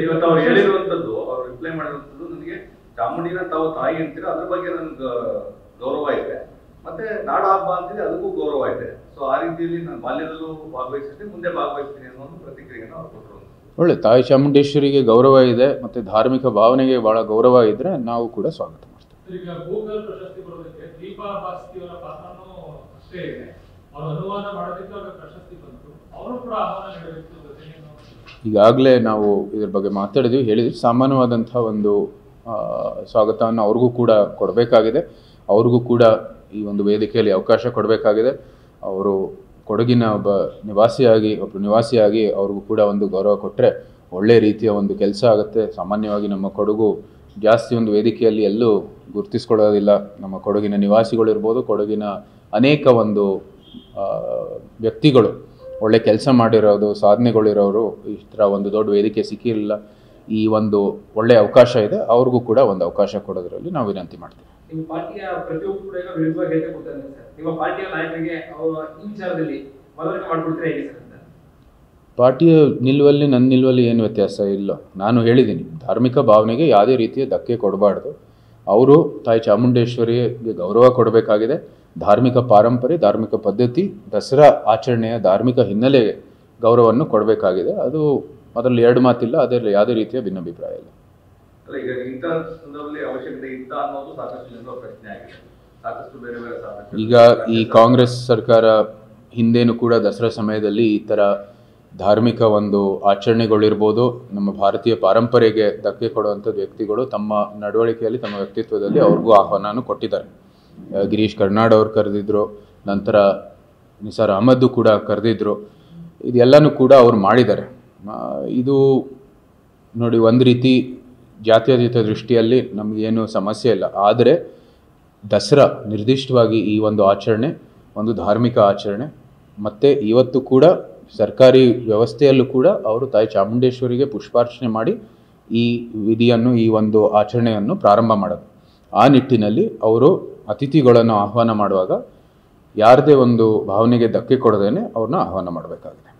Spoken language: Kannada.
ಇವತ್ತು ಅವ್ರು ಹೇಳಿರುವಂತದ್ದು, ಅವ್ರು ರಿಪ್ಲೈ ಮಾಡಿರುವಂತದ್ದು, ನನಗೆ ಚಾಮುಂಡಿನ ತಾವು ತಾಯಿ ಅಂತೀರಾ, ಅದ್ರ ಬಗ್ಗೆ ನನ್ಗೆ ಗೌರವ ಇದೆ, ಮತ್ತೆ ನಾಡ ಹಬ್ಬ ಅಂತಿದೆ ಅದಕ್ಕೂ ಗೌರವ ಇದೆ. ಸೊ ಆ ರೀತಿಯಲ್ಲಿ ನಾನು ಬಾಲ್ಯದಲ್ಲೂ ಭಾಗವಹಿಸ್ತೀನಿ, ಮುಂದೆ ಭಾಗವಹಿಸ್ತೀನಿ ಅನ್ನೋ ಒಂದು ಪ್ರತಿಕ್ರಿಯೆಯನ್ನು ಅವ್ರು ಕೊಟ್ಟರು. ಒಳ್ಳೆ ತಾಯಿ ಚಾಮುಂಡೇಶ್ವರಿಗೆ ಗೌರವ ಇದೆ, ಮತ್ತೆ ಧಾರ್ಮಿಕ ಭಾವನೆಗೆ ಬಹಳ ಗೌರವ ಇದ್ರೆ ನಾವು ಕೂಡ ಸ್ವಾಗತ ಮಾಡ್ತೀವಿ. ಈಗ ಗೂಗಲ್ ಪ್ರಶಸ್ತಿ ಬರೋದಕ್ಕೆ ದೀಪಾ ಭಾಸ್ಕಿಯವರ ಪಾತ್ರನೂ ಅಷ್ಟೇ ಇದೆ. ಅವರು ಅನುವಾದ ಮಾಡೋದಕ್ಕೆ ಅವ್ರಿಗೆ ಪ್ರಶಸ್ತಿ ಬಂತು, ಅವರು ಕೂಡ ಆಹ್ವಾನ ನೀಡಬೇಕು. ಈಗಾಗಲೇ ನಾವು ಇದ್ರ ಬಗ್ಗೆ ಮಾತಾಡಿದ್ವಿ, ಹೇಳಿದ್ವಿ. ಸಾಮಾನ್ಯವಾದಂಥ ಒಂದು ಸ್ವಾಗತವನ್ನು ಅವ್ರಿಗೂ ಕೂಡ ಕೊಡಬೇಕಾಗಿದೆ, ಅವ್ರಿಗೂ ಕೂಡ ಈ ಒಂದು ವೇದಿಕೆಯಲ್ಲಿ ಅವಕಾಶ ಕೊಡಬೇಕಾಗಿದೆ. ಅವರು ಕೊಡಗಿನ ಒಬ್ಬ ನಿವಾಸಿಯಾಗಿ ಅವ್ರಿಗೂ ಕೂಡ ಒಂದು ಗೌರವ ಕೊಟ್ಟರೆ ಒಳ್ಳೆ ರೀತಿಯ ಒಂದು ಕೆಲಸ ಆಗುತ್ತೆ. ಸಾಮಾನ್ಯವಾಗಿ ನಮ್ಮ ಕೊಡಗು ಜಾಸ್ತಿ ಒಂದು ವೇದಿಕೆಯಲ್ಲಿ ಎಲ್ಲೂ ಗುರುತಿಸ್ಕೊಳ್ಳೋದಿಲ್ಲ. ನಮ್ಮ ಕೊಡಗಿನ ನಿವಾಸಿಗಳಿರ್ಬೋದು, ಕೊಡಗಿನ ಅನೇಕ ಒಂದು ವ್ಯಕ್ತಿಗಳು ಒಳ್ಳೆ ಕೆಲಸ ಮಾಡಿರೋದು, ಸಾಧನೆಗಳಿರೋರು ಈ ಥರ ಒಂದು ದೊಡ್ಡ ವೇದಿಕೆ ಸಿಕ್ಕಿರಲಿಲ್ಲ. ಈ ಒಂದು ಒಳ್ಳೆ ಅವಕಾಶ ಇದೆ, ಅವ್ರಿಗೂ ಕೂಡ ಒಂದು ಅವಕಾಶ ಕೊಡೋದ್ರಲ್ಲಿ ನಾವು ವಿನಂತಿ ಮಾಡ್ತೀವಿ. ನಿಮ್ಮ ಪಾರ್ಟಿಯ ಪ್ರತಿಯೊಬ್ಬರು ಕೂಡ ಈಗ ವಿರುದ್ಧವಾಗಿ ಹೇಳಿಕೆ ಕೊಡ್ತಾರೆ ಸರ್. ನಿಮ್ಮ ಪಾರ್ಟಿಯ ನಾಯಕರಿಗೆ ಈ ವಿಚಾರದಲ್ಲಿ ಮನವರಿಕೆ ಮಾಡಿಕೊಡ್ತೀರಾ ಹೇಗೆ ಸರ್ ಅಂತ? ಪಾರ್ಟಿಯ ನಿಲುವಲ್ಲಿ ನನ್ನ ನಿಲುವಲ್ಲಿ ಏನು ವ್ಯತ್ಯಾಸ ಇಲ್ಲ. ನಾನು ಹೇಳಿದ್ದೀನಿ, ಧಾರ್ಮಿಕ ಭಾವನೆಗೆ ಯಾವುದೇ ರೀತಿಯ ಧಕ್ಕೆ ಕೊಡಬಾರ್ದು. ಅವರು ತಾಯಿ ಚಾಮುಂಡೇಶ್ವರಿಗೆ ಗೌರವ ಕೊಡಬೇಕಾಗಿದೆ. ಧಾರ್ಮಿಕ ಪಾರಂಪರೆ, ಧಾರ್ಮಿಕ ಪದ್ಧತಿ, ದಸರಾ ಆಚರಣೆಯ ಧಾರ್ಮಿಕ ಹಿನ್ನೆಲೆಗೆ ಗೌರವವನ್ನು ಕೊಡಬೇಕಾಗಿದೆ. ಅದು ಅದರಲ್ಲಿ ಎರಡು ಮಾತಿಲ್ಲ, ಅದರಲ್ಲಿ ಯಾವುದೇ ರೀತಿಯ ಭಿನ್ನಾಭಿಪ್ರಾಯ ಇಲ್ಲ. ಈಗ ಇಂಥ ಸಂದರ್ಭದಲ್ಲಿ ಅವಶ್ಯಕತೆ ಇತ್ತ ಅನ್ನೋದು ಸಾಕಷ್ಟು ಜನರ ಪ್ರಶ್ನೆ ಆಗಿದೆ. ಸಾಕಷ್ಟು ಬೇರೆ ಬೇರೆ ಸಾಕಷ್ಟು ಈಗ ಈ ಕಾಂಗ್ರೆಸ್ ಸರ್ಕಾರ ಹಿಂದೇನು ಕೂಡ ದಸರಾ ಸಮಯದಲ್ಲಿ ಈ ಥರ ಧಾರ್ಮಿಕ ಒಂದು ಆಚರಣೆಗಳಿರ್ಬೋದು, ನಮ್ಮ ಭಾರತೀಯ ಪಾರಂಪರೆಗೆ ಧಕ್ಕೆ ಕೊಡುವಂಥ ವ್ಯಕ್ತಿಗಳು ತಮ್ಮ ನಡವಳಿಕೆಯಲ್ಲಿ, ತಮ್ಮ ವ್ಯಕ್ತಿತ್ವದಲ್ಲಿ ಅವ್ರಿಗೂ ಆಹ್ವಾನ ಕೊಟ್ಟಿದ್ದಾರೆ. ಗಿರೀಶ್ ಕರ್ನಾಡ್ ಅವ್ರು ಕರೆದಿದ್ರು, ನಂತರ ನಿಸಾರ್ ಅಹಮದ್ದು ಕೂಡ ಕರೆದಿದ್ರು. ಇದೆಲ್ಲನೂ ಕೂಡ ಅವ್ರು ಮಾಡಿದ್ದಾರೆ. ಇದು ನೋಡಿ, ಒಂದು ರೀತಿ ಜಾತ್ಯತೀತ ದೃಷ್ಟಿಯಲ್ಲಿ ನಮಗೇನು ಸಮಸ್ಯೆ ಇಲ್ಲ. ಆದರೆ ದಸರಾ ನಿರ್ದಿಷ್ಟವಾಗಿ ಈ ಒಂದು ಆಚರಣೆ ಒಂದು ಧಾರ್ಮಿಕ ಆಚರಣೆ. ಮತ್ತು ಇವತ್ತು ಕೂಡ ಸರ್ಕಾರಿ ವ್ಯವಸ್ಥೆಯಲ್ಲೂ ಕೂಡ ಅವರು ತಾಯಿ ಚಾಮುಂಡೇಶ್ವರಿಗೆ ಪುಷ್ಪಾರ್ಚನೆ ಮಾಡಿ ಈ ವಿಧಿಯನ್ನು, ಈ ಒಂದು ಆಚರಣೆಯನ್ನು ಪ್ರಾರಂಭ ಮಾಡೋದು. ಆ ನಿಟ್ಟಿನಲ್ಲಿ ಅವರು ಅತಿಥಿಗಳನ್ನು ಆಹ್ವಾನ ಮಾಡುವಾಗ ಯಾರದೇ ಒಂದು ಭಾವನೆಗೆ ಧಕ್ಕೆ ಕೊಡದೇನೆ ಅವ್ರನ್ನ ಆಹ್ವಾನ ಮಾಡಬೇಕಾಗಿದೆ.